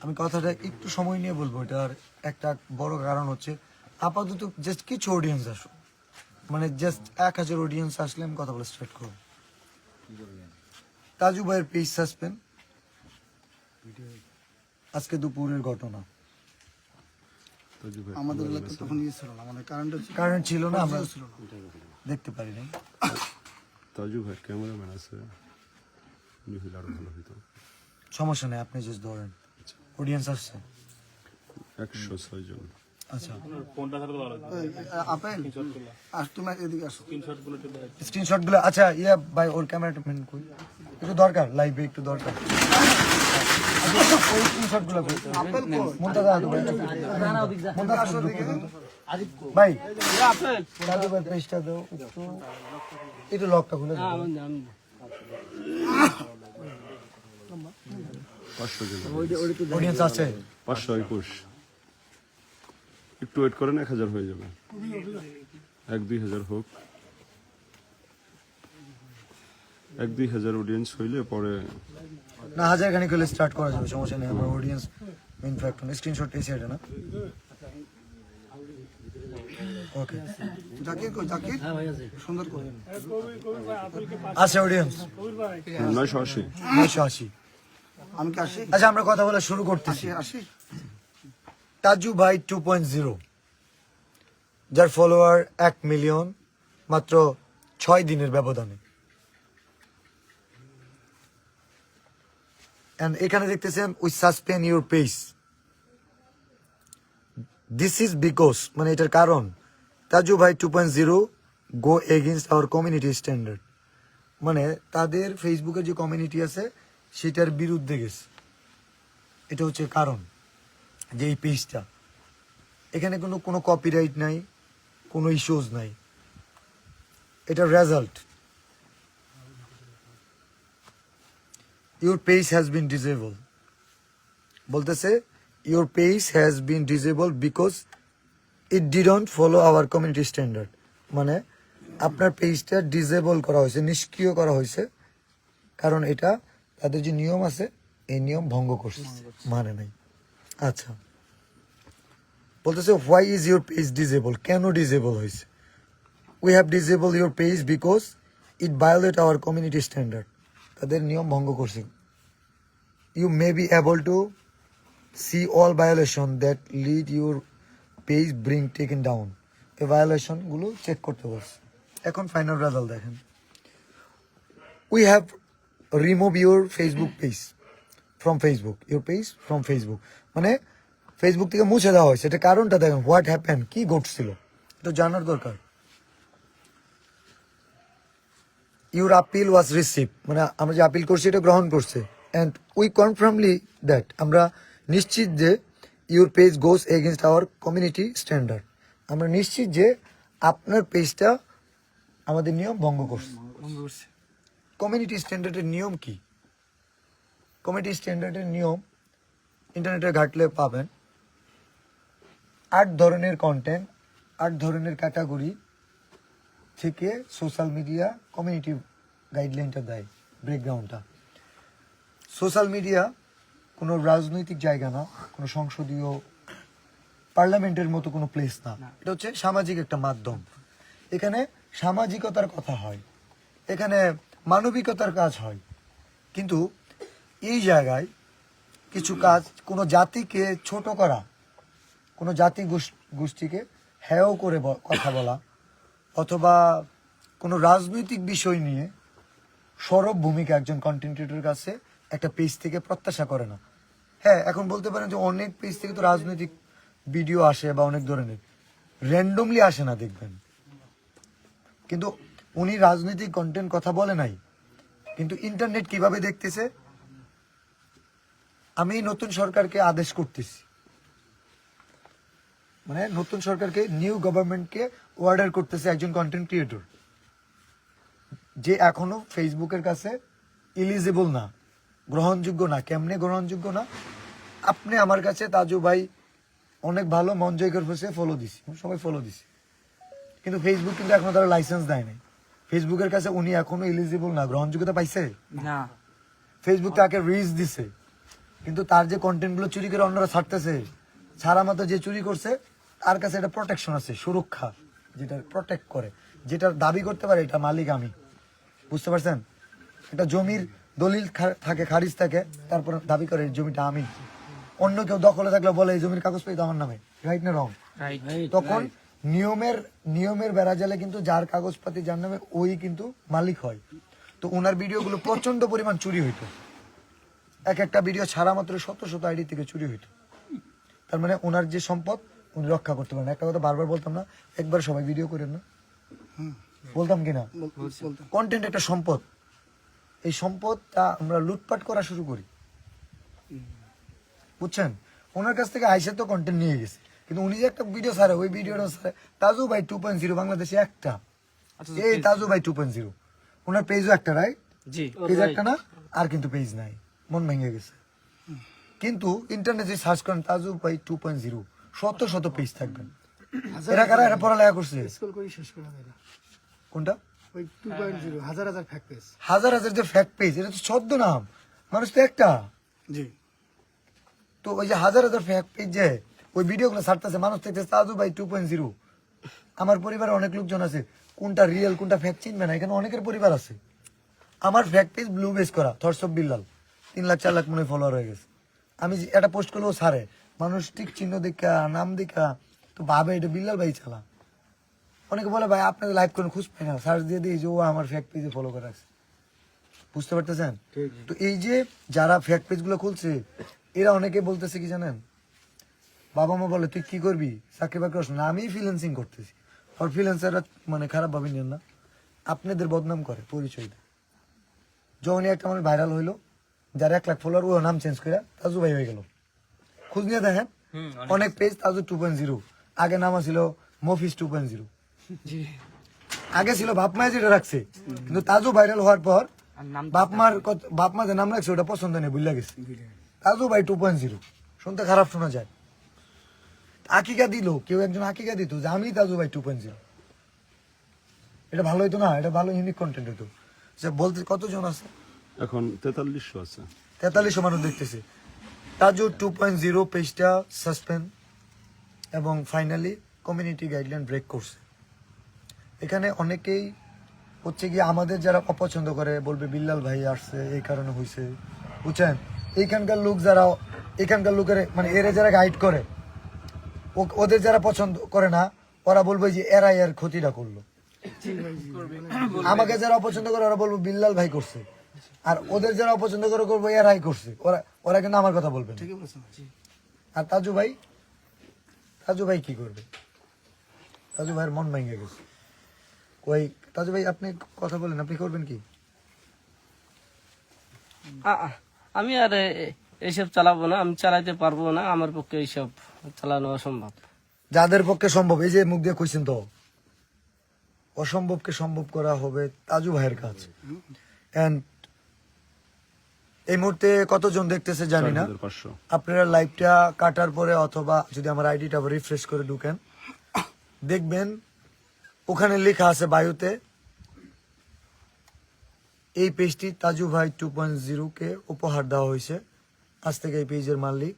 আমি কথাটা একটু সময় নিয়ে বলবো। এটার একটা বড় কারণ হচ্ছে আপাতত জাস্ট কিছু অডিয়েন্স আসো, মানে জাস্ট 1000 অডিয়েন্স আসলে আমি কথা বলা স্টার্ট করবো। তাজু ভাইয়ের পেজ সাসপেন্ড, আজকে দুপুরের ঘটনা। আমাদের এলাকায় তখন ইয়ে ছিল না, মানে কারেন্ট ছিল না, আমরা দেখতে পারি নাই। তাজু ভাই ক্যামেরাম্যান আছে, উনি হইলে আরো ভালো হইতো। সমস্যা নেই, আপনি জাস্ট ধরেন। অডিয়েন্স আসছে 106 জন। আচ্ছা, আপেল আর তুমি এদিকে আসো। স্ক্রিনশট গুলো। আচ্ছা ইয়া ভাই, ওর ক্যামেরাটা মেন কই, একটু দরকার, লাইভে একটু দরকার। আচ্ছা, ওই স্ক্রিনশট গুলো কই? আপেল কই? মুনতাজা আদু ভাই, মুনতাজা আসো দিকে ভাই। দাদু ভাই পেজটা দাও একটু, একটু লকটা খুলে দাও। 500 জন অডিয়েন্স আছে 521। একটু ওয়েট করেন, 1000 হয়ে যাবে। 1-2000 হোক, 1-2000 অডিয়েন্স হইলে পরে না, 1000 খানিক হলে স্টার্ট করা যাবে, সমস্যা নেই। আমার অডিয়েন্স মেইন ফ্যাক্টর, স্ক্রিনশট এই সাইডে না। ওকে, জাকির কই? জাকির সুন্দর করে আছে অডিয়েন্স 980। 980। আমি কি আসি? আচ্ছা, আমরা কথা বলা শুরু করতেছি। আসি তাজু ভাই 2.0, যার ফলোয়ার 1 মিলিয়ন মাত্র 6 দিনের ব্যবধানে। And এখানে দেখতেছেন we suspend your page. This is because, মানে এটার কারণ তাজু ভাই 2.0 গো এগেইনস্ট আওয়ার কমিউনিটি স্ট্যান্ডার্ড, মানে তাদের ফেসবুকের যে কমিউনিটি আছে সেটার বিরুদ্ধে গেছে। এটা হচ্ছে কারণ যে এই পেজটা, এখানে কোনো কপিরাইট নাই, কোনো ইস্যুজ নাই, এটা result. Your page has been disable, বলতেছে your page has been disable because it didn't follow our community standard, মানে আপনার পেজটা ডিসেবল করা হয়েছে, নিষ্ক্রিয় করা হয়েছে, কারণ এটা তাদের যে নিয়ম আছে এই নিয়ম ভঙ্গ করছে, মানে নাই। আচ্ছা, বলতেছে why is your page disable, কেন ডিসেবল হয়েছে? We have disable your page because it violate our community standard, তাদের নিয়ম ভঙ্গ করছে। You may be able to see all violation that lead your page ব্রিং টেকেন ডাউন, এই ভায়োলেশনগুলো check করতে বলছে। এখন ফাইনাল রেজাল্ট দেখেন। We have remove your Facebook page from Facebook, your page from Facebook, মানে ফেসবুক থেকে মুছে দেওয়া হয়েছে। এটা কারণটা দেখেন, হোয়াট হ্যাপেন, কি ঘটছিল এটা জানার দরকার। ইউর আপিল ওয়াজ রিসিভ, মানে আমরা যে আপিল করছি এটা গ্রহণ করছে। অ্যান্ড উই কনফার্মলি দ্যাট, আমরা নিশ্চিত যে your page goes against hour community standard, আমরা নিশ্চিত যে আপনার পেজটা আমাদের নিয়ম ভঙ্গ করছে। কমিউনিটি স্ট্যান্ডার্ডের নিয়ম কি? কমিউনিটি স্ট্যান্ডার্ডের নিয়ম ইন্টারনেটে ঘাটলে পাবেন। 8 ধরনের কন্টেন্ট, 8 ধরনের ক্যাটাগরি থেকে সোশ্যাল মিডিয়া কমিউনিটি গাইডলাইনটা দেয়, ব্রেকগ্রাউন্ডটা। সোশ্যাল মিডিয়া কোনো রাজনৈতিক জায়গা না, কোনো সংসদীয় পার্লামেন্টের মতো কোনো প্লেস না, এটা হচ্ছে সামাজিক একটা মাধ্যম। এখানে সামাজিকতার কথা হয়, এখানে মানবিকতার কাজ হয়। কিন্তু এই জায়গায় কিছু কাজ, কোনো জাতিকে ছোট করা, কোনো জাতি গোষ্ঠীকে হেয় করে কথা বলা, অথবা কোনো রাজনৈতিক বিষয় নিয়ে সরব ভূমিকা একজন কন্টেন্ট ক্রিয়েটরের কাছে একটা পেজ থেকে প্রত্যাশা করে না। হ্যাঁ, এখন বলতে পারেন যে অনেক পেজ থেকে তো রাজনৈতিক ভিডিও আসে বা অনেক ধরনের, র্যান্ডমলি আসে না দেখবেন। কিন্তু উনি রাজনৈতিক কন্টেন্ট কথা বলে নাই, কিন্তু ইন্টারনেট কিভাবে দেখতেছে, আমি নতুন সরকারকে আদেশ করতেছি, মানে নতুন সরকারকে, নিউ গভর্নমেন্টকে অর্ডার করতেছে একজন কন্টেন্ট ক্রিয়েটর যে এখনো ফেসবুকের কাছে এলিজিবল না, গ্রহণযোগ্য না। কেমনে গ্রহণযোগ্য না? আপনি আমার কাছে তাজু ভাই অনেক ভালো, মন জয় করে ফেলছে, ফলো দিছি, সবাই ফলো দিছি, কিন্তু ফেসবুক কিন্তু এখনো তারা লাইসেন্স দেয় নাই। ফেসবুকের কাছে উনি এখনো এলিজিবল না, গ্রহণযোগ্যতা পাইছে না। ফেসবুক তাকে রিচ দিছে, কিন্তু তার যে কন্টেন্ট গুলো চুরি করে অন্যরা ছাড়তেছে, ছাড়া মতো যে চুরি করছে তার কাছে একটা প্রোটেকশন আছে, সুরক্ষা, যেটা প্রোটেক্ট করে, যেটা দাবি করতে পারে এটা মালিক আমি। বুঝতে পারছেন? একটা জমির দলিল থাকে, খারিজ থাকে, তারপর দাবি করে এই জমিটা আমি। অন্য কেউ দখলে থাকলে বলে এই জমির কাগজ পেয়ে আমার নামে, রাইট না রং? তখন নিয়মের বেড়াজালে কিন্তু যার কাগজপাতি যার নামে ওই কিন্তু মালিক হয়। তো ওনার ভিডিওগুলো প্রচন্ড পরিমাণ চুরি হইতো, এক একটা ভিডিও ছাড়া মাত্র শত শত আইডি থেকে চুরি হইতো। তার মানে ওনার যে সম্পদ উনি রক্ষা করতে পারেন। একটা কথা বারবার বলতাম না, একবার সবাই ভিডিও করেন না, বলতাম কিনা? বলতাম কন্টেন্ট একটা সম্পদ, এই সম্পদটা আমরা লুটপাট করা শুরু করি। বুঝছেন? ওনার কাছ থেকে আইসে তো কন্টেন্ট নিয়ে গেছে, কিন্তু উনি যে একটা ভিডিও ছাড়ে, ওই ভিডিওটা ছাড়ে তাজু ভাই 2.0 বাংলাদেশে একটা, এই তাজু ভাই 2.0 ওনার পেজও একটা, রাইট? জি পেজ একটা না, আর কিন্তু পেজ নাই, মন ভেঙে গেছে। কিন্তু ইন্টারনেটে সার্চ করেন তাজু ভাই 2.0, শত শত পেজ থাকবেন। এরা কারা? এরা পড়ালেখা করছে। স্কুল করে শেষ করে দেয় না। কোনটা? ওই 2.0 হাজার হাজার ফ্যাক্ট পেজ। হাজার হাজার যে ফ্যাক্ট পেজ, এটা তো ছদ্ম নাম, মানুষ তো একটা। জি তো ওই যে হাজার হাজার ফ্যাক্ট পেজ যে ওই ভিডিওগুলো ছাড়তেছে, মানুষ দেখতেছে তাজু ভাই 2.0। আমার পরিবারে অনেক লোকজন আছে, কোনটা রিয়েল কোনটা ফ্যাক্ট চিনবে না, এখানে অনেকের পরিবার আছে। আমার ফ্যাক্ট পেজ ব্লু বেস করা, থরসব বিল্লাল, 3 লাখ 4 লাখ মনে ফলোয়ার হয়ে গেছে। আমি যে একটা পোস্ট করলেও ছাড়ে, মানুষ ঠিক চিহ্ন দেখা নাম দেখা তো ভাবে এটা বিল্লাল ভাই চালা। অনেকে বলে ভাই আপনাদের লাইভ করেন, খুঁজ পাই না, সার্চ দিয়ে দিই যে ও আমার ফ্যাক্ট পেজে ফলো করে আছে। বুঝতে পারতেছেন? তো এই যে যারা ফ্যাক্ট পেজ গুলো খুলছে, এরা অনেকে বলতেছে কি জানেন, বাবা মা বলে তুই কি করবি, চাকরি বাকরি করছ না, আমি ফ্রিল্যান্সিং করতেছি। আর ফ্রিল্যান্সাররা মানে খারাপ ভাবে নেন না, আপনাদের বদনাম করে, পরিচয় দেয়। যখনই একটা মানুষ ভাইরাল হইলো, যার 1 লাখ ফলোয়ার, ও নাম চেঞ্জ করে তাজু ভাই হয়ে গেল। খোঁজ নিয়ে দেখেন অনেক পেজ তাজু 2.0, আগে নাম ছিল মফিস 2.0, আগে ছিল বাপমা যেটা রাখছে, কিন্তু তাজু ভাইরাল হওয়ার পর বাপমা যে নাম রাখছে ওটা পছন্দ নেই, ভুলে গেছে। তাজু ভাই 2.0 শুনতে খারাপ শোনা যায়। আকিকা দিল, কেউ একজন আকিকা দিত যে আমি তাজু ভাই 2.0, এটা ভালো হইতো না? এটা ভালো ইউনিক কন্টেন্ট হইতো। যে বলতে কতজন আছে? এখন 4300 আছে। 4300 মানুষ দেখতেছে। তাজু 2.0 পেজটা সাসপেন্ড এবং ফাইনালি কমিউনিটি গাইডলাইন ব্রেক করছে। এখানে অনেকেই হচ্ছে কি আমাদের যারা অপছন্দ করে বলবে বিল্লাল ভাই আসছে এই কারণে হয়েছে, বুঝছেন? এইখানকার লোক যারা, এখানকার লোকের মানে এরা যারা গাইড করে, ওদের যারা পছন্দ করে না ওরা বলবে যে এরা এর ক্ষতিটা করলো। আমাকে যারা অপছন্দ করে ওরা বলবো বিল্লাল ভাই করছে, আর ওদের যারা অপছন্দ করে করবো এরাই করছে, ওরা কিন্তু আমার কথা বলবে না। ঠিকই বলেছেন। আর তাজু ভাই কি করবে? তাজু ভাইয়ের মন ভেঙে গেছে। ওই তাজু ভাই আপনি কথা বলেন, আপনি করবেন কি? আমি আর এইসব চালাবো না, আমি চালাইতে পারবো না, আমার পক্ষে এইসব চালানো অসম্ভব। যাদের পক্ষে সম্ভব, এই যে মুখ দিয়ে কইছেন তো, অসম্ভবকে সম্ভব করা হবে তাজু ভাইয়ের কাজ। এন্ড এই মুহূর্তে কতজন দেখতেছে জানি না, 4500। আপনারা লাইভটা কাটার পরে অথবা যদি আমার আইডিটা রিফ্রেশ করে ঢুকেন, দেখবেন ওখানে লেখা আছে বায়ুতে এই পেজটি তাজু ভাই 2.0 কে উপহার দেওয়া হয়েছে। আজ থেকে এই পেজের মালিক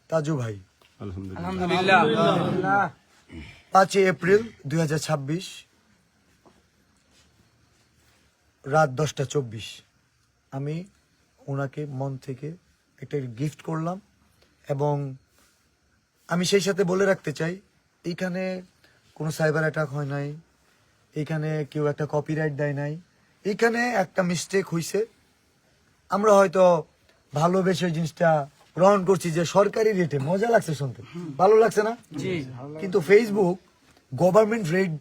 তাজু ভাই। আলহামদুলিল্লাহ। 5 এপ্রিল 2026 রাত 10:24 আমি ওনাকে মন থেকে একটা গিফট করলাম। এবং আমি সেই সাথে বলে রাখতে চাই, এইখানে কোনো সাইবার অ্যাটাক হয় নাই, এইখানে কেউ একটা কপিরাইট দেয় নাই, এইখানে একটা মিস্টেক হয়েছে। আমরা হয়তো ভালোবেসে জিনিসটা গ্রহণ করছি যে সরকারি রেটে, মজা লাগছে শুনতে, ভালো লাগছে না? কিন্তু ফেসবুক গভর্নমেন্ট রেট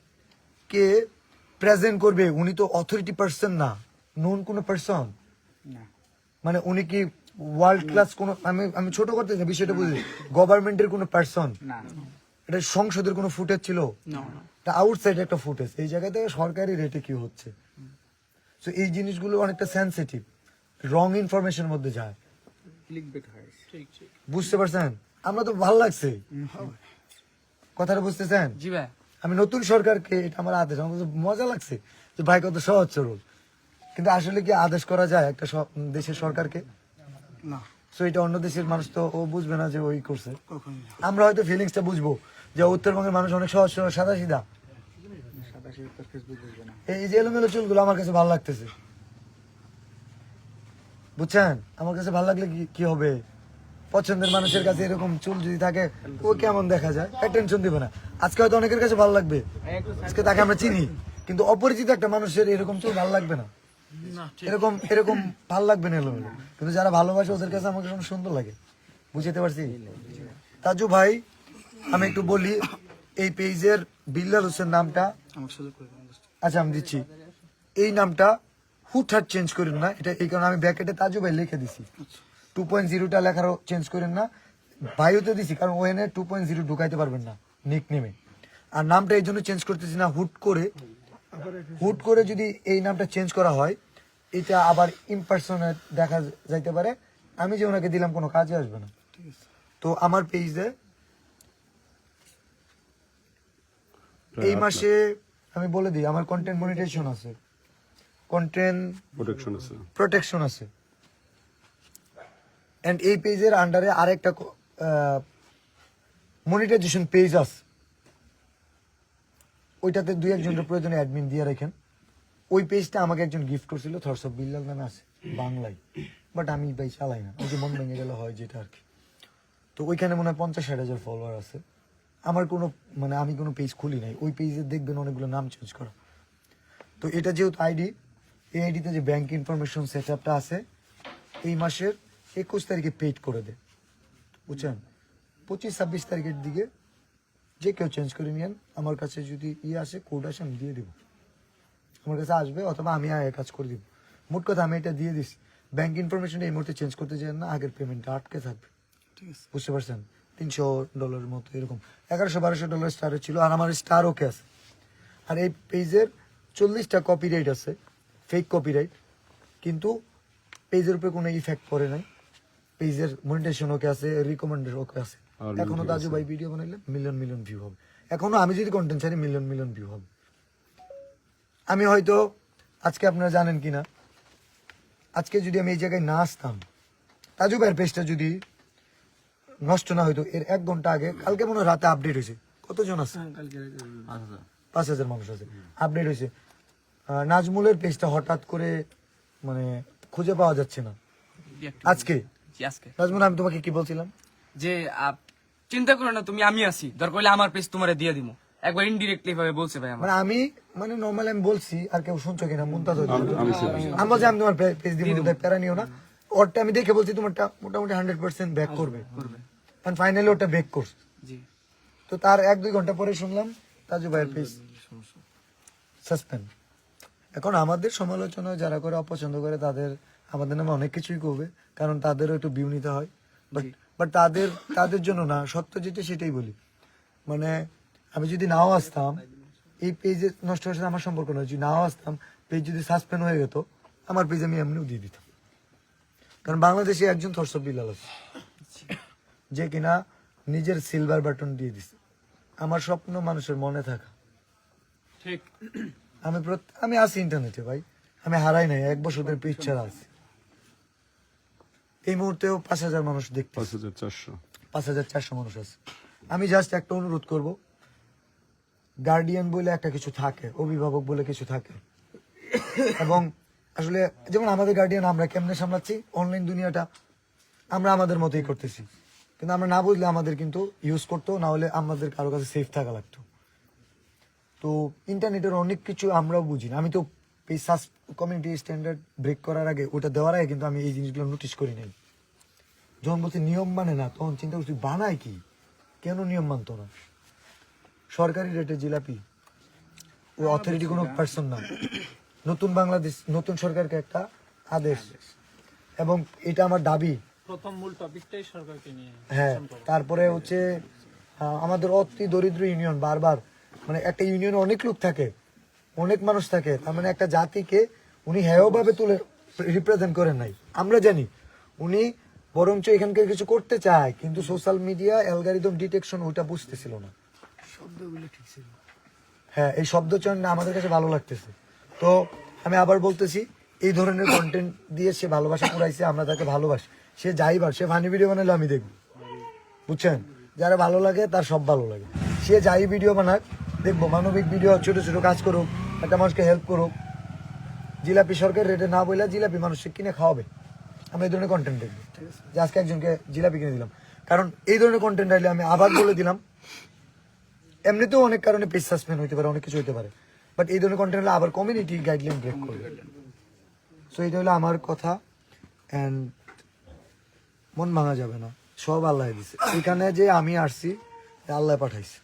কে প্রেজেন্ট করবে, উনি তো অথরিটি পার্সন না, নন কোনো পার্সন, মানে উনি কি ওয়ার্ল্ড ক্লাস কোন, আমি ছোট করতে চাই বিষয়টা বুঝি, গভর্নমেন্টের কোনো পার্সন, এটা সংসদের কোনো ফুটেজ ছিল, এটা আউটসাইড একটা ফুটেজ, এই জায়গাতে সরকারি রেটে কি হচ্ছে। তো এই জিনিসগুলো অনেকটা সেন্সিটিভ, রং ইনফরমেশন মধ্যে যায়, বুঝতে পারছেন? আমরা তো ভালো লাগছে কথাটা, বুঝতেছেন? জি ভাই। আমি নতুন সরকারকে, এটা আমার আদেশ, আমার কাছে মজা লাগছে যে ভাই কত সহজ সরল। কিন্তু আসলে কি আদেশ করা যায় একটা দেশের সরকারকে? না, সো এটা অন্য দেশের মানুষ তো ও বুঝবে না যে ওই করছে। কখনই না। আমরা হয়তো ফিলিংসটা বুঝবো যে উত্তরবঙ্গের মানুষ অনেক সহজ সরল সাদা সিধা। এই যে এলোমেলো চুলগুলো আমার কাছে ভালো লাগতেছে, বুঝছেন? আমার কাছে ভালো লাগলে কি হবে? পছন্দের মানুষের কাছে এরকম চুল যদি থাকে ও কেমন দেখা যায়, টেনশন দিবে না। আজকে হয়তো অনেকের কাছে ভালো লাগবে, আজকে তাকে আমরা চিনি, কিন্তু অপরিচিত একটা মানুষের এরকম চুল ভালো লাগবে না, এরকম এরকম ভালো লাগবে না এলোমেলো। কিন্তু যারা ভালোবাসে ওদের কাছে আমাকে অনেক সুন্দর লাগে, বুঝতে পারছি? তাজু ভাই, আমি একটু বলি, এই পেজের বিল্লাল হোসেন নামটা, আমাকে সুযোগ করে দিন। আচ্ছা আমি দিচ্ছি, এই নামটা হুটহাট চেঞ্জ করেন না, এটা এই কারণে আমি ব্যাকেটে তাজু ভাই লিখে দিছি। 2.0টা লেখারও চেঞ্জ করেন না, ভাইওতে দিছি কারণ ওখানে 2.0 ঢুকাইতে পারবেন না নিক নেমে। আর নামটা এই জন্য চেঞ্জ করতেছি না, হুট করে যদি এই নামটা চেঞ্জ করা হয় এটা আবার ইমপার্সোনেট দেখা যাইতে পারে, আমি যে ওনাকে দিলাম কোনো কাজে আসবে না। তো আমার পেজে এই মাসে আমি বলে দিই আমার কন্টেন্ট মনিটাইজেশন আছে, কন্টেন্ট প্রোটেকশন আছে। প্রোটেকশন আছে, এন্ড এই পেজের আন্ডারে আরেকটা মনিটাইজেশন পেজ আছে, ওইটাতে দুই একজনের প্রয়োজনে অ্যাডমিন দিয়ে রাখেন। ওই পেজটা আমাকে একজন গিফট করছিল, থটস অফ বিল্লাল নামে আছে বাংলায়, বাট আমি ভাই চালাই না, ওই যে মন ভেঙে গেলে হয় যেটা আর কি। তো ওইখানে মনে হয় 50-60 ফলোয়ার আছে। আমার কোনো মানে আমি কোনো পেজ খুলি নাই, ওই পেজে দেখবেন অনেকগুলো নাম চেঞ্জ করা। তো এটা যেহেতু আইডি, এই আইডিতে যে ব্যাংক ইনফরমেশন সেট আপটা আছে এই মাসের 21 তারিখে পেড করে দেয়, বুঝছেন? 25-26 তারিখের দিকে যে কেউ চেঞ্জ করে নিয়েন, আমার কাছে যদি আসে কোড আসে আমি দিয়ে দিব, আমার কাছে আসবে, অথবা আমি কাজ করে দিব। মোট কথা আমি এটা দিয়ে দিছি, ব্যাংক ইনফরমেশন এই মুহূর্তে চেঞ্জ করতে চান না, আগের পেমেন্টটা আটকে থাকবে, ঠিক আছে। বুঝতে পারছেন? $300 মতো এরকম, $1100-1200 স্টারের ছিল, আর আমার স্টার ওকে আছে। আর এই পেজের 40টা কপিরাইট আছে, ফেক কপিরাইট, কিন্তু পেজের উপরে কোনো ইফেক্ট পড়ে নাই, পেজের মনিটাইজেশন ওকে আছে, রিকমেন্ডেশন ওকে আছে। আর এখনো তাজু ভাই ভিডিও বানাইলে মিলিয়ন ভিউ হবে, এখনো আমি যদি কন্টেন্ট ছাড়ি মিলিয়ন ভিউ হবে। আমি হয়তো আজকে আপনারা জানেন কিনা, আজকে যদি আমি এই জায়গায় না আসতাম, তাজু ভাইয়ের পেজটা যদি নষ্ট না হইতো, এর 1 ঘন্টা আগে, কালকে মনে হয় রাতে আপডেট হয়েছে, কতজন আছে? 5,000 মানুষ আছে, আপডেট হয়েছে। নাজমুলের পেজটা হঠাৎ করে মানে খুঁজে পাওয়া যাচ্ছে না আজকে। জি, আজকে নাজমুল, আমি তোমাকে কি বলছিলাম? যে চিন্তা করো না তুমি, আমি আছি, দরকার হলে আমার পেজ তোমারে দিয়ে দিমু। একবার ইনডিরেক্টলি ভাবে বলছে ভাই আমার। মানে আমি মানে নর্মালি আমি বলছি, আর কেউ শুনছো কিনা মুমতাজ হয়তো। আমি ছিলাম। আমি বলছি আমি তোমার পেজ দিব, প্যারা নিও না। ওরটা আমি দেখে বলছি তোমারটা মোটামুটি 100% ব্যাক করবে, কারণ ফাইনালি ওটা ব্যাক করছে। জি, তো তার 1-2 ঘন্টা পরে শুনলাম তাজু ভাইয়ের পেজ সাসপেন্ড। এখন আমাদের সমালোচনা যারা করে, অপছন্দ করে, তাদের আমাদের নামে অনেক কিছুই করবে, কারণ তাদেরও একটু ভিউ নিতে হয়। বাট তাদের জন্য না, সত্য যেটা সেটাই বলি। মানে আমি যদি নাও আসতাম, এই পেজে নষ্ট হওয়ার সাথে আমার সম্পর্ক নয়, যদি নাও আসতাম, পেজ যদি সাসপেন্ড হয়ে যেত, আমার পেজ আমি এমনিও দিয়ে দিতাম। কারণ বাংলাদেশে একজন থটস অফ বিল্লাল আছে, যে কিনা নিজের সিলভার বাটন দিয়ে দিছে। আমার স্বপ্ন মানুষের মনে থাকা। ঠিক। আমি আছি ইন্টারনেটে ভাই, আমি হারাই নাই, 1 বছর ধরে পেজ ছাড়া আছি। এই মুহূর্তেও 5,000 মানুষ দেখতে, 5,400। 5,400 মানুষ আছে। আমি জাস্ট একটা অনুরোধ করব, গার্ডিয়ান বলে একটা কিছু থাকে, অভিভাবক বলে কিছু থাকে, এবং আসলে যেমন আমাদের গার্ডিয়ান আমরা কেমনে সামলাচ্ছি অনলাইন দুনিয়াটা, আমরা আমাদের মতোই করতেছি, কিন্তু আমরা না বুঝলে আমাদের কিন্তু ইউজ করতো, না হলে আমাদের কারো কাছে সেফ থাকা লাগতো। তো ইন্টারনেটের অনেক কিছু আমরাও বুঝি না। আমি তো কমিউনিটি স্ট্যান্ডার্ড ব্রেক করার আগে, ওটা দেওয়ার আগে কিন্তু আমি এই জিনিসগুলো নোটিশ করি নাই। যখন বলছি নিয়ম মানে না, তখন চিন্তা করছি বানায় কি, কেন নিয়ম মানতো না? সরকারি রেটে জিলাপি, ও অথরিটি কোনো পার্সন না, নতুন বাংলাদেশ, নতুন সরকারকে একটা আদেশ, এবং এটা আমার দাবি। প্রথম মূল টপিকটাই সরকারকে নিয়ে। হ্যাঁ, তারপরে হচ্ছে আমাদের অতি দরিদ্র ইউনিয়ন, বারবার মানে একটা ইউনিয়নে অনেক লোক থাকে, অনেক মানুষ থাকে, তার মানে একটা জাতিকে উনি হেয়ভাবে তুলে রিপ্রেজেন্ট করেন নাই। আমরা জানি উনি বরঞ্চ এখানকার কিছু করতে চায়, কিন্তু সোশ্যাল মিডিয়া অ্যালগরিদম ডিটেকশন ওইটা বুঝতেছিল না। শব্দগুলো ঠিক ছিল। হ্যাঁ, এই শব্দ চয়ন আমাদের কাছে ভালো লাগতেছে। তো আমি আবার বলতেছি, এই ধরনের কন্টেন্ট দিয়ে সে ভালোবাসা পুরাইছে, আমরা তাকে ভালোবাসি। সে যাইবার, সে ফানি ভিডিও বানালে আমি দেখবো, বুঝছেন? যারা ভালো লাগে তার সব ভালো লাগে, সে যাই ভিডিও বানাক দেখবো, মানবিক ভিডিও, ছোট ছোট কাজ করুক, একটা মানুষকে হেল্প করুক, জিলাপি সরকার রেটে না বললে জিলাপি মানুষকে কিনে খাওয়াবে, আমরা এই ধরনের কন্টেন্ট দেখবো। যে আজকে একজনকে জিলাপি কিনে দিলাম, কারণ এই ধরনের কন্টেন্ট আইলে আমি আবার বলে দিলাম, এমনিতেও অনেক কারণে পেজ সাসপেন্ড হইতে পারে, অনেক কিছু হইতে পারে, বাট এই ধরনের কন্টেন্ট হলে আবার কমিউনিটি গাইডলাইন ব্রেক করবে। সো এটা হলো আমার কথা, অ্যান্ড মন ভাঙা যাবে না, সব আল্লাহ দিছে। এখানে যে আমি আসছি আল্লাহ পাঠাইছে,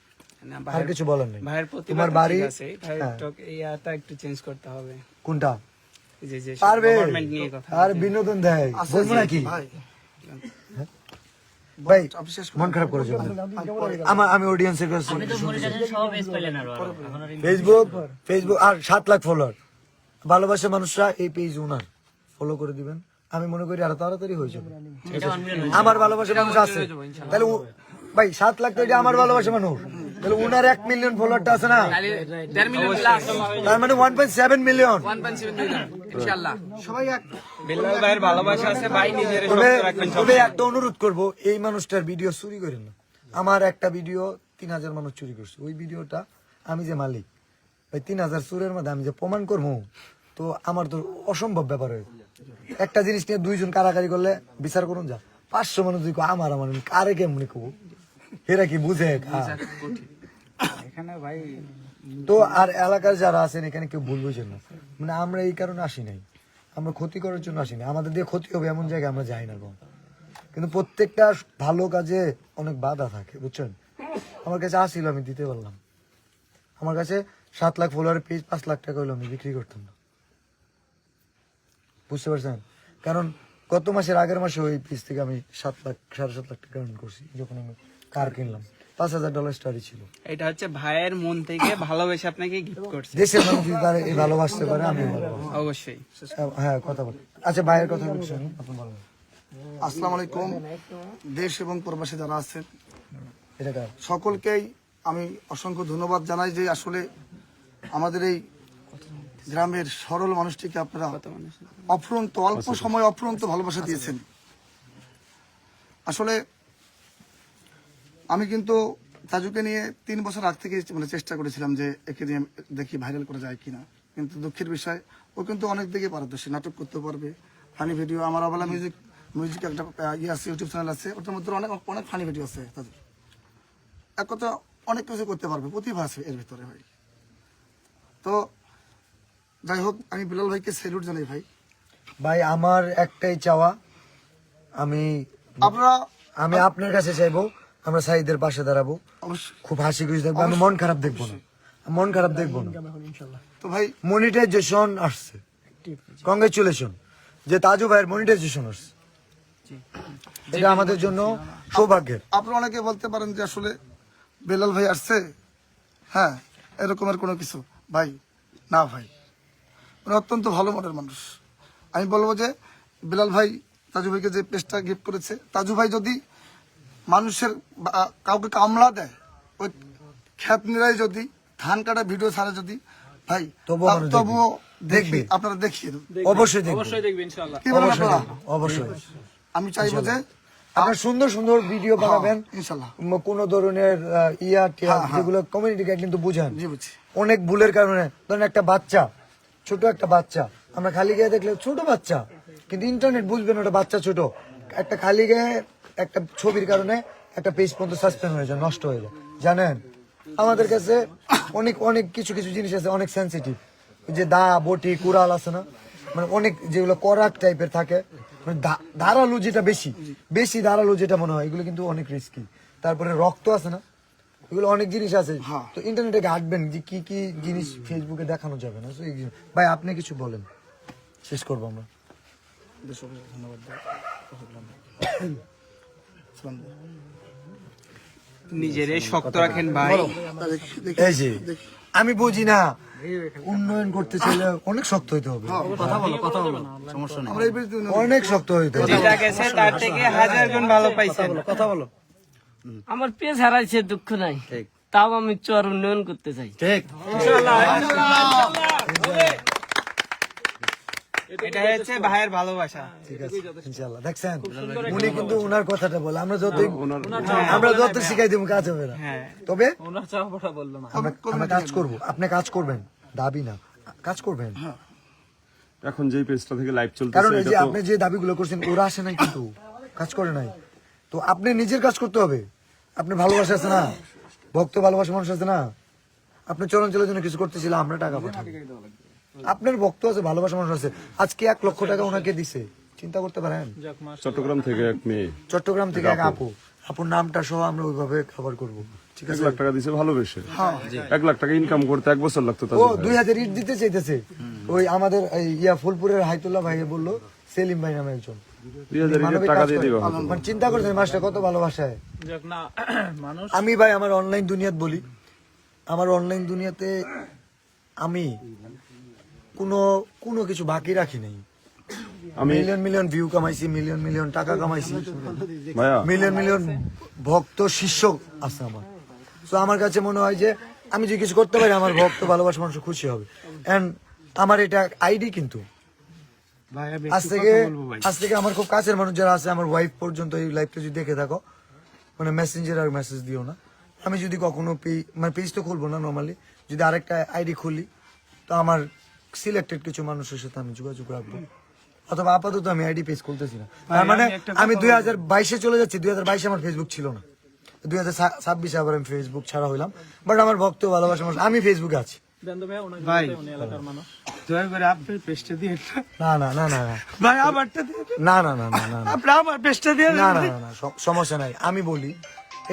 আর কিছু বলার নেই। ভাইয়ের প্রতিভা তোমার বাড়ি ভাইয়ের ইয়াটা একটু চেঞ্জ করতে হবে। কোনটা যে যে পারবে? গভর্নমেন্ট নিয়ে কথা আর বিনোদন দেয় বলবো নাকি ভাই ভাই? অবিশ্বাস মন খারাপ করে যাবে আমি অডিয়েন্সের কাছে ফেসবুক আর 7 লাখ ফলোয়ার, ভালোবাসা মানুষরা এই পেজ ওনার ফলো করে দিবেন, আমি মনে করি আরো তাড়াতাড়ি হয়ে যাবে। আমার ভালোবাসা মানুষ আছে, তাহলে ভাই 7 লাখ তো এটা আমার ভালোবাসা মানুষ, তাহলে ওনার 1 মিলিয়ন ফলোয়ারটা আছে না, 1.5 মিলিয়ন প্লাস, তার মানে 1.7 মিলিয়ন। 1.7 মিলিয়ন ইনশাআল্লাহ। সবাই এক বেলাল ভাইয়ের ভালোবাসা আছে, ভাই নিজের তবে একটা অনুরোধ করব, এই মানুষটার ভিডিও চুরি করেন না। আমার একটা ভিডিও 3000 মানুষ চুরি করছে, ওই ভিডিওটা আমি যে মালিক, ভাই 3000 চুরের মধ্যে আমি যে প্রমাণ করবো, তো আমার তো অসম্ভব ব্যাপার হয়ে। একটা জিনিস নিয়ে 2 জন কারাকারি করলে বিচার করুন, যা 500 মানুষ যদি কয় আমার আমার কারে কেমনি কব, এরা কি বুঝে? এখানে ভাই তো আর এলাকার যারা আছেন এখানে কেউ ভুল বুঝেন না, মানে আমরা এই কারণে আসি নাই, আমরা ক্ষতি করার জন্য আসি না, আমাদের দিয়ে ক্ষতি হবে এমন জায়গায় আমরা যাই না কম। কিন্তু প্রত্যেকটা ভালো কাজে অনেক বাধা থাকে, বুঝছেন? আমার কাছে আসছিল, আমি দিতে পারলাম। আমার কাছে 7 লাখ ফলোয়ার পেজ 5 লাখ টাকা হইলো, আমি বিক্রি করতাম না, বুঝতে পারছেন? কারণ গত মাসের আগের মাসে ওই পেজ থেকে আমি 7.5 লাখ টাকা earn করছি, যখন আমি কার কিনলাম। $5,000 স্টারি ছিল। এটা হচ্ছে ভাইয়ের মন থেকে ভালোবেসে আপনাকে গিফট করছে। দেশের মানুষ যদি তারা এই ভালোবাসতে পারে, আমি ভালোবাসি। অবশ্যই। হ্যাঁ, কথা বল। আচ্ছা, ভাইয়ের কথা বলছি, আপনি বলেন। আসসালামু আলাইকুম, দেশ এবং প্রবাসী যারা আছেন এটা কার? সকলকেই আমি অসংখ্য ধন্যবাদ জানাই যে আসলে আমাদের এই গ্রামের সরল মানুষটিকে আপনারা অফুরন্ত অল্প সময় অফুরন্ত ভালোবাসা দিয়েছেন। আসলে আমি কিন্তু তাজুকে নিয়ে 3 বছর আগ থেকে মানে চেষ্টা করেছিলাম যে একে নিয়ে দেখি ভাইরাল করা যায় কিনা, কিন্তু দুঃখের বিষয় ও কিন্তু অনেক দিকে পারদর্শী, নাটক করতে পারবে, ফানি ভিডিও, আমার অবলা মিউজিক একটা আছে, ইউটিউব চ্যানেল আছে, ওটার মধ্যে অনেক অনেক ফানি ভিডিও আছে তাদের, এক কথা অনেক কিছু করতে পারবে, প্রতিভা আছে এর ভিতরে ভাই। তো যাই হোক, আমি বিলাল ভাইকে স্যালুট জানাই ভাই। ভাই আমার একটাই চাওয়া, আমি আপনার কাছে চাইবো, আমরা সাইদের পাশে দাঁড়াবো, অবশ্যই খুব হাসি খুশি থাকবো, আমি মন খারাপ দেখবো না, মন খারাপ দেখবো না। তো ভাই মনিটাইজেশন আসছে, কংগ্রেচুলেশন যে তাজু ভাইয়ের মনিটাইজেশন আসছে, এটা আমাদের জন্য সৌভাগ্যের। আপনারা অনেকে বলতে পারেন যে আসলে বেলাল ভাই আসছে, হ্যাঁ এরকমের কোনো কিছু, ভাই না ভাই, উনি অত্যন্ত ভালো মনের মানুষ। আমি বলবো যে বেলাল ভাই তাজু ভাইকে যে পেজটা গিফট করেছে, তাজু ভাই যদি মানুষের কাউকে কামলা দেয়, ওই খ্যাত নিরাই যদি ধান কাটা ভিডিও ছাড়ে যদি ভাই, তবুও দেখবে, আপনারা দেখিয়ে দেবেন, অবশ্যই দেখবো, অবশ্যই দেখবেন ইনশাআল্লাহ। কি বলেন আপনারা? অবশ্যই। আমি চাইবো যে আপনার সুন্দর সুন্দর ভিডিও বানাবেন, ইনশাল্লাহ, কোন ধরনের যেগুলো কমিউনিটি গাইডলাইন তো বুঝেন, জি বুঝছি। অনেক ভুলের কারণে, ধরেন একটা বাচ্চা, ছোট একটা বাচ্চা, আমরা খালি গায়ে দেখলে ছোট বাচ্চা, কিন্তু ইন্টারনেট বুঝবেন ওটা বাচ্চা ছোট, একটা খালি গায়ে একটা ছবির কারণে একটা পেজ পর্যন্ত সাসপেন্ড হয়ে যায়, নষ্ট হয়ে যায়। জানেন আমাদের কাছে অনেক অনেক কিছু কিছু জিনিস আছে অনেক সেন্সিটিভ, যে দা বটি কুড়াল আছে না, মানে অনেক যেগুলো করাক টাইপের থাকে, মানে ধারালো যেটা বেশি বেশি ধারালো যেটা মনে হয়, এগুলো কিন্তু অনেক রিস্কি। তারপরে রক্ত আছে না, এগুলো অনেক জিনিস আছে, তো ইন্টারনেটে ঘাটবেন যে কি কি জিনিস ফেসবুকে দেখানো যাবে না। ভাই আপনি কিছু বলেন, শেষ করবো আমরা। নিজেরে শক্ত রাখেন ভাই। এই যে আমি বুঝি না, উন্নয়ন করতে চাইলে অনেক শক্ত হইতে হবে, আমরা এই পেজ অনেক শক্ত হইতে হবে। যেটা গেছে তার থেকে 1000 গুণ ভালো পাইছেন। কথা বলো। আমার পেজ হারাইছে, দুঃখ নাই, তাও আমি চর উন্নয়ন করতে চাই। ঠিক, এটা হচ্ছে ভাইয়ের ভালোবাসা। ঠিক আছে ইনশাআল্লাহ। দেখছেন উনি কিন্তু ওনার কথাটা বলে, আমরা যত শিখাই দিব কাজ হবে না। হ্যাঁ তবে ওনার চাওয়াটা বললো না। আমরা কাজ করব, আপনি কাজ করবেন, দাবি না, কাজ করবেন। এখন যেই পেজটা থেকে লাইভ চলতেছে কারণ এই যে এটা তো আপনি যে দাবিগুলো করছেন ওরা আসে নাই, কিন্তু কাজ করে নাই। তো আপনি নিজের কাজ করতে হবে। আপনি ভালোবাসা আছে না, ভক্ত ভালোবাসা মানুষ আছে না, আপনি চলাচলের জন্য কিছু করতেছিল, আমরা টাকা পাঠাবো। আপনার ভক্ত আছে, ভালোবাসা মানুষ আছে। আজকে 1 লক্ষ টাকা ওনাকে দিছে, চিন্তা করতে পারেন। যাক মাস চট্টগ্রাম থেকে এক মেয়ে চট্টগ্রাম থেকে এক আপুর নামটা সহ আমরা ওইভাবে কভার করবো, ঠিক 1 আছে? লাখ টাকা দিছে ভালোবেসে। 1 লাখ টাকা ইনকাম করতে 1 বছর লাগতো ও তাজু ভাই। 2000 ইট দিতে চাইতেছে। ওই আমাদের এই ফুলপুরের হাইতুল্লাহ ভাই বললো, সেলিম ভাই নামে একজন 2000 মানবিক টাকা কাজ দিয়ে করে। দিবা। মানে চিন্তা করছেন মাসটা কত ভালোবাসায়। যাক না মানুষ আমি ভাই আমার অনলাইন দুনিয়াত বলি, আমার অনলাইন দুনিয়াতে আমি কোনো কিছু বাকি রাখি নাই। আমি মিলিয়ন ভিউ কামাইছি, মিলিয়ন টাকা কামাইছি, ভাইয়া মিলিয়ন ভক্ত শিষ্য আছে আমার। তো আমার কাছে মনে হয় যে আমি যদি কিছু করতে পারি আমার ভক্ত ভালোবাসা মানুষ খুশি হবে। এন্ড আমার এটা আইডি, কিন্তু আজ থেকে আমার খুব কাছের মানুষ যারা আছে, আমার ওয়াইফ পর্যন্ত এই লাইভটা যদি দেখে থাকো, মানে মেসেঞ্জার আর মেসেজ দিও না। আমি যদি কখনো মানে পেজ তো খুলবো না নর্মালি, যদি আরেকটা আইডি খুলি তো আমার সিলেক্টেড কিছু মানুষের সাথে আমি যোগাযোগ রাখবো, অথবা আপাতত আমি আইডি পেজ খুলতেছি না। তার মানে আমি 2022-এ চলে যাচ্ছি। 2022-এ আমার ফেসবুক ছিল না, 2026-এ আবার আমি ফেসবুক ছাড়া হইলাম। বাট আমার ভক্ত ভালোবাসা মানুষ, আমি ফেসবুকে আছি। দেন তো ভাই ওনাকে ভাই। বলতে, উনি এলাকার মানুষ। দয়া করে আপনার পেজটা দিয়ে একটা- না না না না না ভাই আমারটা দিয়ে দেন। না না না না না না আপনি আমার পেজটা দিয়ে দেন। না না না, সমস্যা নাই। আমি বলি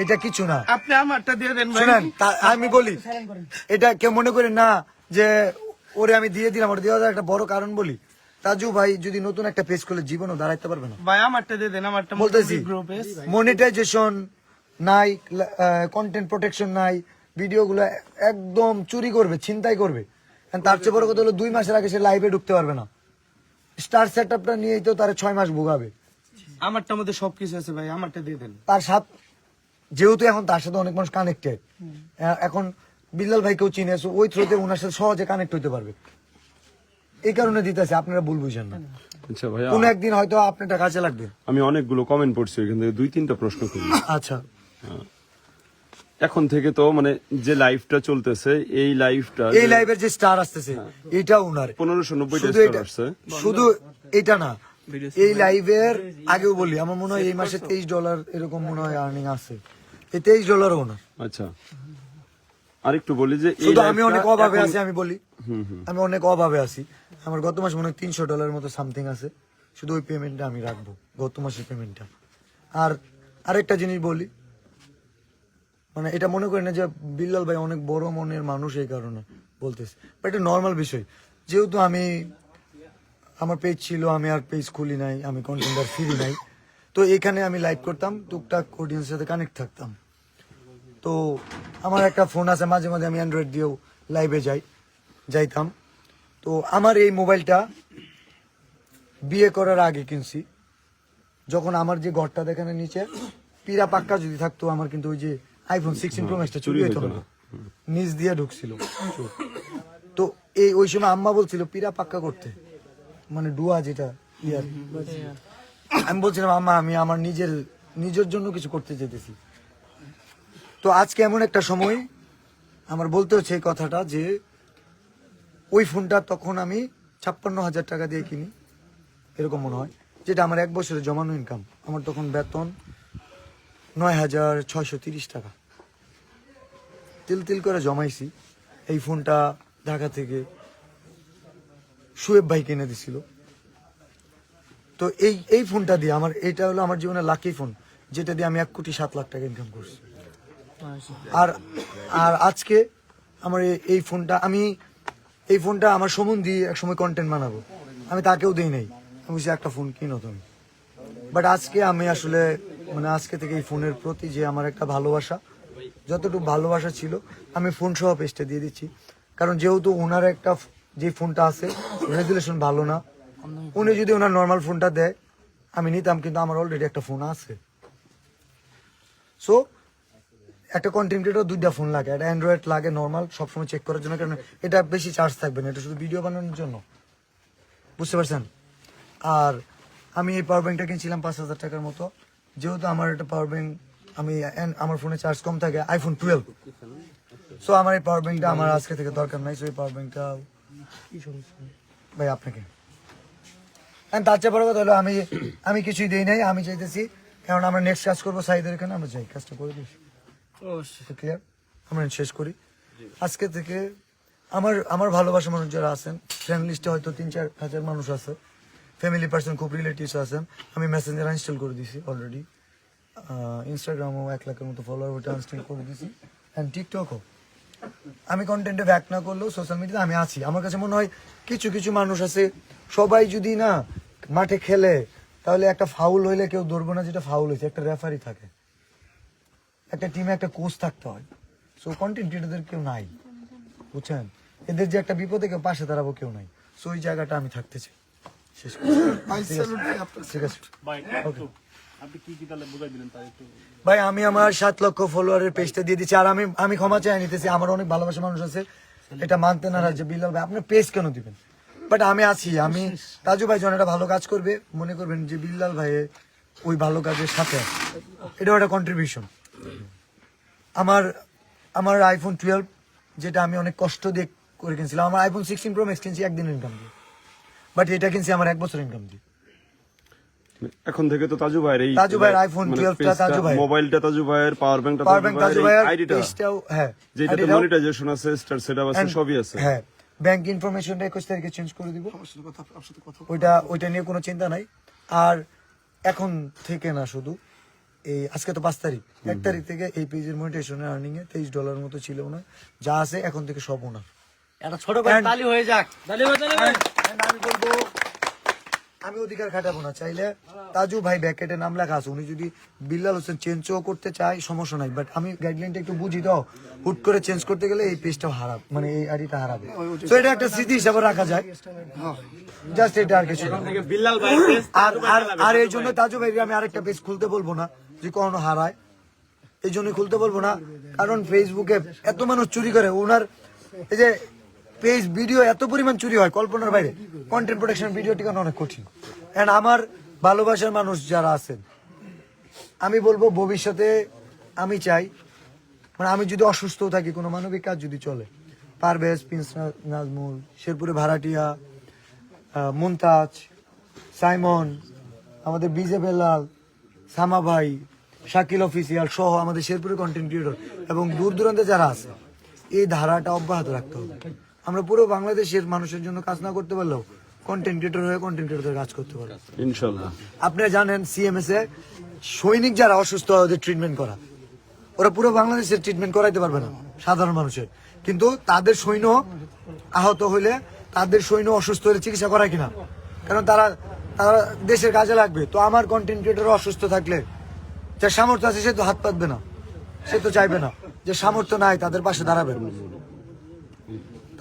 এটা কিছু না, আপনি আমারটা দিয়ে দেন ভাই। শুনেন আমি বলি এটা কেউ মনে করেন না যে ওরে আমি দিয়ে দিলাম, ওর দেওয়া একটা বড় কারণ বলি। তাজু ভাই যদি নতুন একটা পেজ খুলে জীবনও দাঁড়াইতে পারবে না, ভাই আমারটা দিয়ে দেন, আমারটা বলতেছি। গ্রুপে। মনিটাইজেশন নাই, কন্টেন্ট প্রোটেকশন নাই, ভিডিওগুলো একদম চুরি করবে, ছিনতাই করবে। And তার চেয়ে বড় কথা হলো 2 মাসের আগে সে লাইভে ঢুকতে পারবে না। স্টার সেটআপটা নিয়েই তো তার 6 মাস ভোগাবে। আমারটার মধ্যে সবকিছু আছে ভাই, আমারটা দিয়ে দেন। তার সাথে যেহেতু এখন তার সাথে অনেক মানুষ কানেক্টেড, এখন বিল্লাল ভাইকেও চিনে, so ওই থ্রুতে ওনার সাথে সহজে কানেক্ট হইতে পারবে। এই কারণে দিতেছে, আপনারা ভুল বুঝেন না। আচ্ছা ভাইয়া, কোন একদিন হয়তো আপনারটা কাজে লাগবে। আমি অনেকগুলো কমেন্ট পড়ছি, এখান থেকে 2-3টা প্রশ্ন করি। আচ্ছা, এখন থেকে তো মানে যে লাইভটা চলতেছে এই লাইভটা এই লাইভের যে স্টার আসতেছে এটা ওনার 1590টা শুধু স্টার এটা, আসছে। শুধু এটা না, এই লাইভের আগেও বলি আমার মনে হয় এই মাসে $23 এরকম মনে হয় আর্নিং আছে। এই $23 ওনার। আচ্ছা আরেকটু বলি যে এই শুধু আমি লাইভটা অনেক অভাবে এখন- আছি, আমি বলি আমি অনেক অভাবে আছি। আমার গত মাসে মনে হয় $300 মতো সামথিং আছে, শুধু ওই পেমেন্টটা আমি রাখবো, গত মাসের পেমেন্টটা। আর আরেকটা জিনিস বলি, মানে এটা মনে করি না যে বিল্লাল ভাই অনেক বড় মনের মানুষ এই কারণে বলতেছে, বাট এটা নর্মাল বিষয়। যেহেতু আমি আমার পেজ ছিল, আমি আর পেজ খুলি নাই, আমি কন্টেন্টার ফ্রি নাই, তো এখানে আমি লাইভ করতাম, টুকটাক অডিয়েন্সের সাথে কানেক্ট থাকতাম। তো আমার একটা ফোন আছে, মাঝে মাঝে আমি অ্যান্ড্রয়েড দিয়েও লাইভে যাইতাম। তো আমার এই মোবাইলটা বিয়ে করার আগে কিনছি, যখন আমার যে ঘরটা দেখানে নিচে পিরা পাক্কা যদি থাকতো, আমার কিন্তু ওই যে iPhone 16 Pro Max টা চুরি হইতো না, নিচ দিয়ে ঢুকছিল চোর। তো ওই সময় আম্মা বলছিল পিরা পাক্কা করতে, মানে ডুয়া যেটা ইয়ার। আমি বলছিলাম আম্মা আমি আমার নিজের জন্য কিছু করতে চাইতেছি। তো আজকে এমন একটা সময় আমার বলতে হচ্ছে এই কথাটা, যে ওই ফোনটা তখন আমি 56,000 টাকা দিয়ে কিনি এরকম মনে হয়, যেটা আমার 1 বছরের জমানো ইনকাম। আমার তখন বেতন 9,630 টাকা তিল করে জমাইছি। এই ফোনটা ঢাকা থেকে সুয়েব ভাই কিনে দিছিল। তো এই ফোনটা দিয়ে এটা হলো আমার জীবনের লাকি ফোন, যেটা দিয়ে আমি 1,07,00,000 টাকা ইনকাম করছি। আর আজকে আমার এই ফোনটা আমার সম্বন্ধে একসময় কন্টেন্ট বানাবো, আমি তাকেও দিই নাই, আমি বলছি একটা ফোন কিনো তুমি। বাট আজকে আমি আসলে মানে আজকে থেকে এই ফোনের প্রতি যে আমার একটা ভালোবাসা, যতটুকু ভালোবাসা ছিল আমি ফোন সহ পেজটা দিয়ে দিচ্ছি। কারণ যেহেতু ওনার একটা যে ফোনটা আছে রেজুলেশন ভালো না, উনি যদি ওনার নর্মাল ফোনটা দেয় আমি নিতাম, কিন্তু আমার অলরেডি একটা ফোন আছে। সো একটা কন্টেন্ট ক্রিয়েটর 2টা ফোন লাগে, একটা অ্যান্ড্রয়েড লাগে নর্মাল সবসময় চেক করার জন্য, কারণ এটা বেশি চার্জ থাকবে না, এটা শুধু ভিডিও বানানোর জন্য। বুঝতে পারছেন? আর আমি এই পাওয়ার ব্যাংকটা কিনছিলাম 5,000 টাকার মতো। যেহেতু আমার একটা পাওয়ার ব্যাংক, আমার ফোনে চার্জ কম থাকে, আইফোন 12, সো আমার এই পাওয়ার ব্যাংকটা আমার আজকে থেকে দরকার নাই। সো এই পাওয়ার ব্যাংকটা ভাই আপনাকে, তার চেয়ে বড় কথা হলো আমি কিছুই দেই নাই। আমি চাইতেছি, কারণ আমরা নেক্সট কাজ করবো সাইদের এখানে, আমরা যাই কাজটা করে দিই। অবশ্যই। ক্লিয়ার? আমরা শেষ করি আজকে থেকে। আমার ভালোবাসা মানুষ যারা আছেন, ফ্রেন্ড লিস্টে হয়তো 3-4 হাজার মানুষ আছে, ফ্যামিলি পার্সন, খুব রিলেটিভস আছেন। আমি মেসেঞ্জার ইনস্টল করে দিছি অলরেডি, ইনস্টাগ্রামও 1 লাখের মতো ফলোয়ার, ওটা ইনস্টল করে দিছি, অ্যান্ড টিকটকও। আমি কন্টেন্টে ব্যাক না করলেও সোশ্যাল মিডিয়াতে আমি আছি। আমার কাছে মনে হয় কিছু কিছু মানুষ আছে, সবাই যদি না মাঠে খেলে তাহলে একটা ফাউল হইলে কেউ ধরবো না যেটা ফাউল হয়েছে, একটা রেফারি থাকে, একটা টিমে একটা কোচ থাকতে হয়। সো কন্টেন্ট ক্রিয়েটরদের কেউ নাই, বুঝছেন? এদের যে একটা বিপদে কেউ পাশে দাঁড়াবো কেউ নাই। সো ওই জায়গাটা আমি থাকতে চাই। শেষ করছি। ভাই স্যালুট ভাই আপনার। ঠিক আছে ভাই আপনি কি তাহলে বুঝাই দিলেন তাই একটু। ভাই, আমি আমার 7 লক্ষ ফলোয়ারের পেজটা দিয়ে দিচ্ছি। আর আমি ক্ষমা চাই নিতেছি, আমার অনেক ভালোবাসা মানুষ আছে এটা মানতে নারাজ যে বিল্লাল ভাই আপনার পেজ কেন দিবেন, বাট আমি আছি। আমি তাজু ভাই যখন একটা ভালো কাজ করবে মনে করবেন যে বিল্লাল ভাই ওই ভালো কাজের সাথে আছে। এটাও একটা কন্ট্রিবিউশন। আমার আইফোন 12 যেটা আমি অনেক কষ্ট দিয়ে করে কিনছিলাম, আমার আইফোন 16 প্রো ম্যাক্স কিনছি একদিন ইনকাম দিয়ে, বাট এটা কিনছি আমার 1 বছর ইনকাম দিয়ে। এখন থেকে তো তাজু ভাইয়ের এই তাজু ভাইয়ের iPhone 12 টা তাজু ভাইয়ের। মোবাইলটা তাজু ভাইয়ের, পাওয়ার ব্যাংকটা পাওয়ার ব্যাংক তাজু ভাইয়ের, আইডিটা পেজটাও, হ্যাঁ, যেটাতে আইডিটাও, মনিটাইজেশন আছে, স্টার সেটআপ আছে, and- সবই আছে। হ্যাঁ, ব্যাংক ইনফরমেশনটা 21 তারিখে চেঞ্জ করে দিব। আপনার সাথে কথা ওইটা নিয়ে কোনো চিন্তা নাই। আর এখন থেকে না, শুধু এই আজকে তো 5 তারিখ, 1 তারিখ থেকে এই পেজের মনিটাইজেশনের আর্নিং এ $23 মতো ছিল না, যা আছে এখন থেকে সব ওনার। একটা ছোট ভাই তালি হয়ে যাক। And আমি বলবো, আমি অধিকার খাটাবো না, চাইলে তাজু ভাই ব্যাকেটে নাম লেখা আছে, উনি যদি বিল্লাল হোসেন চেঞ্জও করতে চায় সমস্যা নাই, বাট আমি গাইডলাইনটা একটু বুঝি দাও, হুট করে চেঞ্জ করতে গেলে এই পেজটাও হারাবে, মানে এই আইডিটা হারাবে। তো এটা একটা স্মৃতি হিসাবে রাখা যায়, জাস্ট এটা আর কিছু না। বিল্লাল ভাই আর এই জন্য তাজু ভাই আমি আরেকটা পেজ খুলতে বলবো না যে কখনো হারায়, এই জন্য খুলতে বলবো না, কারণ ফেসবুকে এত মানুষ চুরি করে, ওনার এই যে পেজ ভিডিও এত পরিমাণ চুরি হয় কল্পনার বাইরে। কন্টেন্ট প্রোটেকশন ভিডিও টিকানো অনেক কঠিন। এন্ড আমার ভালোবাসার মানুষ যারা আছেন, আমি বলবো ভবিষ্যতে আমি চাই, মানে আমি যদি অসুস্থ থাকি, কোনো মানবিক কাজ যদি চলে, পারভেজ, প্রিন্স নাজমুল, শেরপুরে ভাড়াটিয়া, মুমতাজ, সাইমন, আমাদের বিজে বেলাল, সামা ভাই, শাকিল অফিসিয়াল সহ আমাদের শেরপুরের কন্টেন্ট ক্রিয়েটর এবং দূর দূরান্তে যারা আছে, এই ধারাটা অব্যাহত রাখতে হবে। আমরা পুরো বাংলাদেশের মানুষের জন্য কাজ না করতে পারলেও কন্টেন্ট ক্রিয়েটর হয়ে কন্টেন্ট ক্রিয়েটর কাজ করতে পারবো ইনশাআল্লাহ। আপনি জানেন সিএমএস এ সৈনিক যারা অসুস্থ হয় ওদের ট্রিটমেন্ট করা, ওরা পুরো বাংলাদেশের ট্রিটমেন্ট করাইতে পারবে না সাধারণ মানুষের, কিন্তু তাদের সৈন্য আহত হইলে, তাদের সৈন্য অসুস্থ হলে চিকিৎসা করায় কিনা, কারণ তারা দেশের কাজে লাগবে। তো আমার কন্টেন্ট ক্রিয়েটর অসুস্থ থাকলে যার সামর্থ্য আছে সে তো হাত পাতবে না, সে তো চাইবে না, যে সামর্থ্য নাই তাদের পাশে দাঁড়াবে।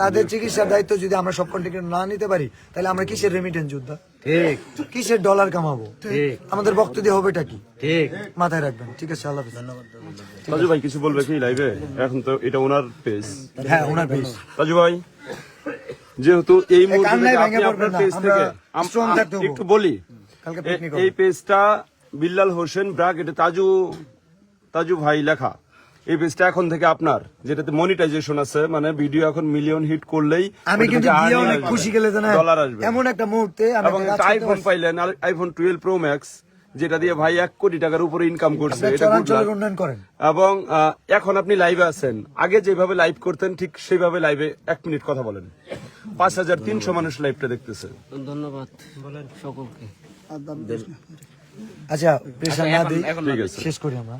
তাদের চিকিৎসার দায়িত্ব যদি আমরা সব কন্টেন্ট না নিতে পারি, তাহলে আমরা কিসের রেমিটেন্স যোদ্ধা, ঠিক কিসের ডলার কামাবো, ঠিক আমাদের বক্তব্য হবেটা কি, ঠিক মাথায় রাখবেন। ঠিক আছে, আল্লাহ হাফেজ। তাজু ভাই কিছু বলবে কি লাইভে? এখন তো এটা ওনার পেজ। হ্যাঁ, ওনার পেজ। তাজু ভাই, যেহেতু এই মুহূর্তে কান্নায় থেকে ভেঙে আপনি পড়বেন আপনার না, পেজ আমরা থেকে strong থাকতে হবো। একটু বলি, কালকে পিকনিক এই পেজটা বিল্লাল হোসেন ব্র্যাকেটে তাজু ভাই লেখা, এই পেজটা এখন থেকে আপনার, যেটাতে মনিটাইজেশন আছে, মানে ভিডিও এখন মিলিয়ন হিট করলেই আমি কিন্তু দিয়ে অনেক খুশি গেলে জানেন, ডলার আসবে। এমন একটা মুহূর্তে আমি এবং একটা কাজ একটা করতে আইফোন পারছি। পাইলেন, আইফোন 12 প্রো ম্যাক্স, যেটা দিয়ে ভাই 1 কোটি টাকার উপরে ইনকাম করছে। আপনার এটা good চরাঞ্চলের luck। উন্নয়ন করেন। এবং এখন আপনি লাইভে আছেন, আগে যেভাবে লাইভ করতেন ঠিক সেইভাবে লাইভে 1 মিনিট কথা বলেন। 5300 মানুষ লাইভটা দেখতেছে। ধন্যবাদ বলেন সকলকে। আচ্ছা, প্রেশার না দিই, ঠিক আছে। শেষ করি আমরা।